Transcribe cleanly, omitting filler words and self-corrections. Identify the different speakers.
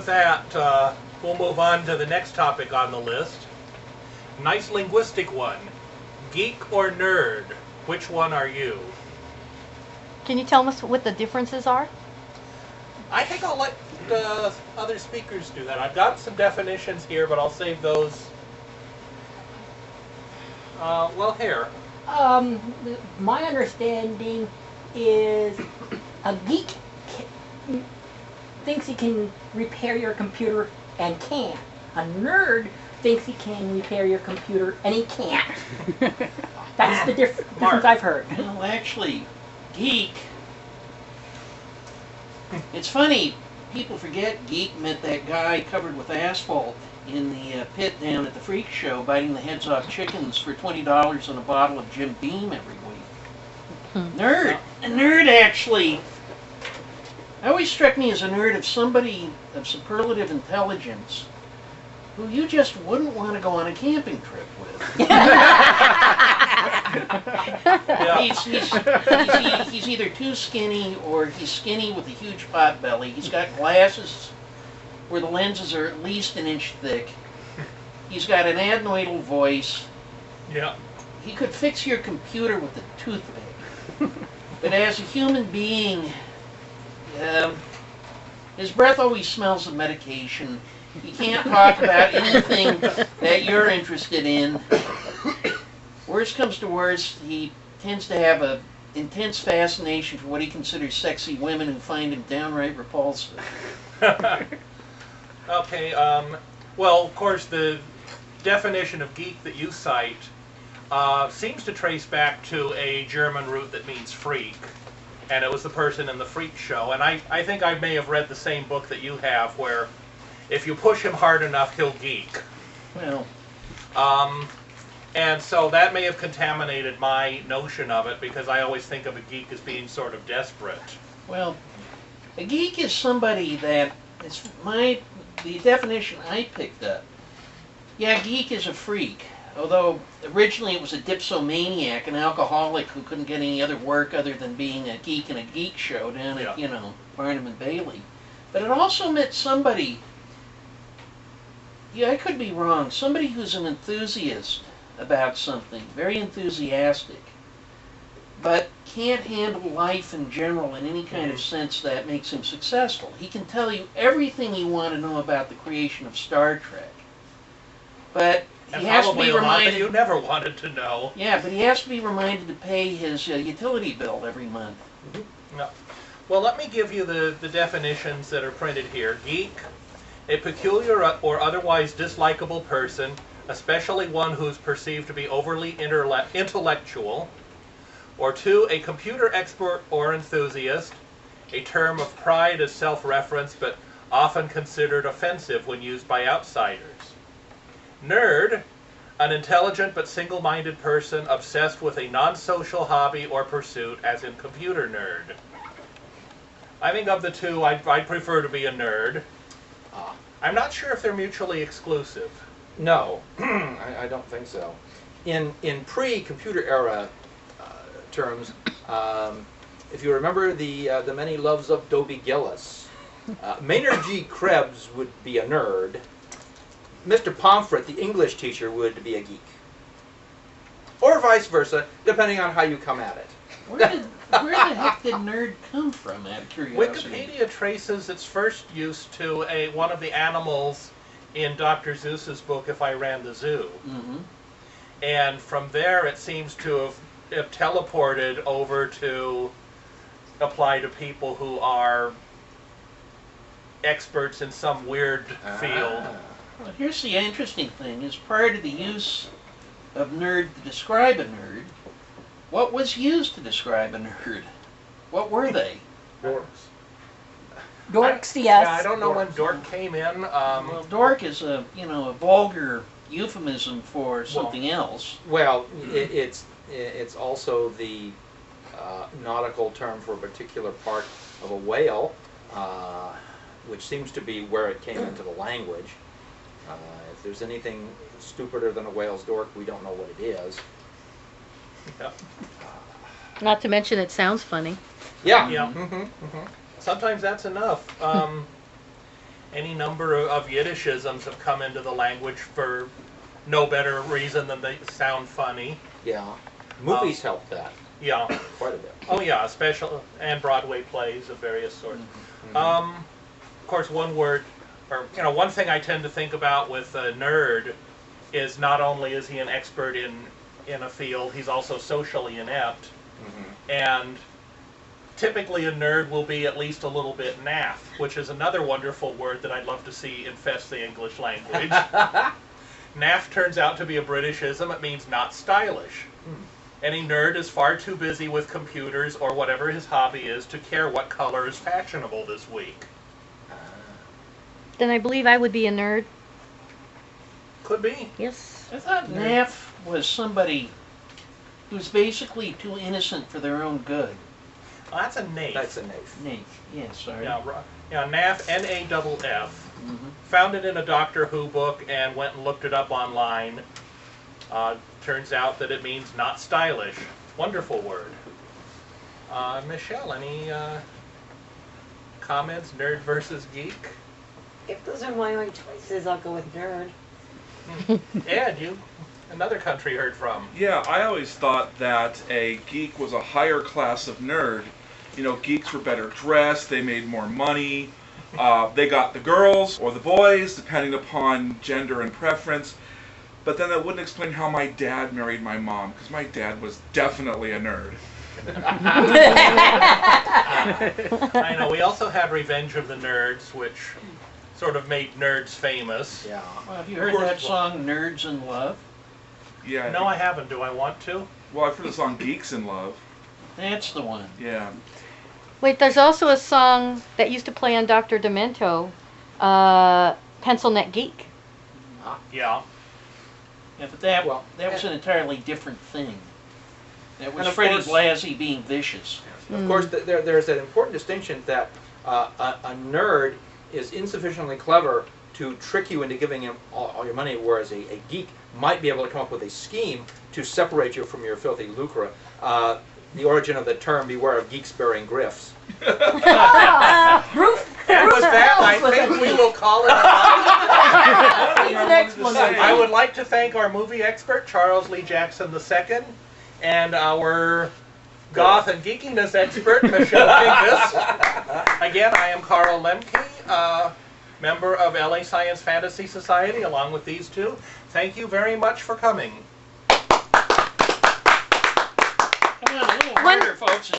Speaker 1: with that, we'll move on to the next topic on the list. Nice linguistic one. Geek or nerd? Which one are you?
Speaker 2: Can you tell us what the differences are?
Speaker 1: I think I'll let other speakers do that. I've got some definitions here, but I'll save those. Well, here.
Speaker 3: My understanding is a geek thinks he can repair your computer and can't. A nerd thinks he can repair your computer and he can't. That's the difference I've heard.
Speaker 4: Well, actually, geek. It's funny. People forget geek meant that guy covered with asphalt in the pit down at the freak show biting the heads off chickens for $20 on a bottle of Jim Beam every week. Nerd. A nerd, actually. Always struck me as a nerd of somebody of superlative intelligence who you just wouldn't want to go on a camping trip with. He's either too skinny or he's skinny with a huge pot belly. He's got glasses where the lenses are at least an inch thick. He's got an adenoidal voice.
Speaker 1: Yeah.
Speaker 4: He could fix your computer with a toothpick. But as a human being, his breath always smells of medication. He can't talk about anything that you're interested in. Worst comes to worst, he tends to have an intense fascination for what he considers sexy women who find him downright repulsive.
Speaker 1: Okay, well, of course, the definition of geek that you cite seems to trace back to a German root that means freak, and it was the person in the freak show. And I think I may have read the same book that you have, where if you push him hard enough, he'll geek.
Speaker 4: Well,
Speaker 1: and so that may have contaminated my notion of it, because I always think of a geek as being sort of desperate.
Speaker 4: well, a geek is somebody that it's the definition I picked up. Yeah, geek is a freak. Although originally it was a dipsomaniac, an alcoholic who couldn't get any other work other than being a geek in a geek show down at, Barnum and Bailey. But it also meant somebody, I could be wrong, somebody who's an enthusiast about something, very enthusiastic, but can't handle life in general in any kind of sense that makes him successful. He can tell you everything you want to know about the creation of Star Trek, but he has to be reminded.
Speaker 1: That you never wanted to know.
Speaker 4: Yeah, but he has to be reminded to pay his utility bill every month.
Speaker 1: Mm-hmm. No. Well, let me give you the definitions that are printed here. Geek, a peculiar or otherwise dislikable person, especially one who's perceived to be overly intellectual. Or 2, a computer expert or enthusiast, a term of pride as self-reference, but often considered offensive when used by outsiders. Nerd, an intelligent but single-minded person obsessed with a non-social hobby or pursuit, as in computer nerd. I think of the two, I'd prefer to be a nerd. I'm not sure if they're mutually exclusive.
Speaker 5: No, I don't think so. In pre-computer era terms, if you remember the many loves of Dobie Gillis, Maynard G. Krebs would be a nerd. Mr. Pomfret, the English teacher, would be a geek. Or vice versa, depending on how you come at it.
Speaker 4: Where the heck did nerd come from, out of curiosity?
Speaker 1: Wikipedia traces its first use to one of the animals in Dr. Seuss's book, If I Ran the Zoo.
Speaker 4: Mm-hmm.
Speaker 1: And from there it seems to have teleported over to apply to people who are experts in some weird field.
Speaker 4: Well, here's the interesting thing, is prior to the use of nerd to describe a nerd, what was used to describe a nerd? What were they?
Speaker 1: Dorks.
Speaker 3: Dorks, yes.
Speaker 1: Yeah, I don't know when dork came in.
Speaker 4: Well, dork is a vulgar euphemism for something else.
Speaker 5: Well, it's also the nautical term for a particular part of a whale, which seems to be where it came into the language. If there's anything stupider than a whale's dork, we don't know what it is.
Speaker 1: Yeah.
Speaker 2: Not to mention it sounds funny.
Speaker 5: Yeah.
Speaker 1: Yeah. Mm-hmm. Mm-hmm. Sometimes that's enough. any number of Yiddishisms have come into the language for no better reason than they sound funny.
Speaker 5: Yeah. Movies help that
Speaker 1: Yeah.
Speaker 5: quite a bit.
Speaker 1: Oh yeah, and Broadway plays of various sorts. Of course, one word, or one thing I tend to think about with a nerd is not only is he an expert in a field, he's also socially inept, and typically a nerd will be at least a little bit naff, which is another wonderful word that I'd love to see infest the English language. Naff turns out to be a Britishism. It means not stylish. Any nerd is far too busy with computers or whatever his hobby is to care what color is fashionable this week.
Speaker 2: Then I believe I would be a nerd.
Speaker 1: Could be.
Speaker 2: Yes.
Speaker 4: I thought naff was somebody who's basically too innocent for their own good.
Speaker 1: Well, that's a naif.
Speaker 5: That's a naif.
Speaker 4: Naff, yeah, sorry.
Speaker 1: Yeah, NAF, N-A-F-F. Found it in a Doctor Who book and went and looked it up online. Turns out that it means not stylish. Wonderful word. Michelle, any comments? Nerd versus geek?
Speaker 6: If those are my only choices, I'll go with nerd.
Speaker 1: Ed, you another country heard from.
Speaker 7: Yeah, I always thought that a geek was a higher class of nerd. You know, geeks were better dressed, they made more money, they got the girls or the boys, depending upon gender and preference. But then that wouldn't explain how my dad married my mom, because my dad was definitely a nerd.
Speaker 1: I know, we also had Revenge of the Nerds, which sort of made nerds famous.
Speaker 5: Yeah.
Speaker 4: Well, have you heard that song, Nerds in Love?
Speaker 7: Yeah.
Speaker 1: No, I haven't. Do I want to?
Speaker 7: Well, I've heard the song Geeks in Love.
Speaker 4: That's the one.
Speaker 7: Yeah.
Speaker 2: Wait, there's also a song that used to play on Dr. Demento, Pencil Neck Geek.
Speaker 1: Yeah.
Speaker 4: Yeah, but that
Speaker 5: Well,
Speaker 4: was an entirely different thing. That was
Speaker 5: And of
Speaker 4: Freddie
Speaker 5: course-
Speaker 4: Blassie being vicious.
Speaker 5: Of course, there's an important distinction that a nerd is insufficiently clever to trick you into giving him all your money, whereas a geek might be able to come up with a scheme to separate you from your filthy lucre. The origin of the term, beware of geeks bearing grifts.
Speaker 3: Roof.
Speaker 1: And with that, I think we will call it a night.
Speaker 3: Needs an explanation.
Speaker 1: I would like to thank our movie expert, Charles Lee Jackson II, and our goth and geekiness expert, Michelle Pincus. Again, I am Carl Lemke, member of LA Science Fantasy Society, along with these two. Thank you very much for coming.
Speaker 4: Come on, a little harder, folks.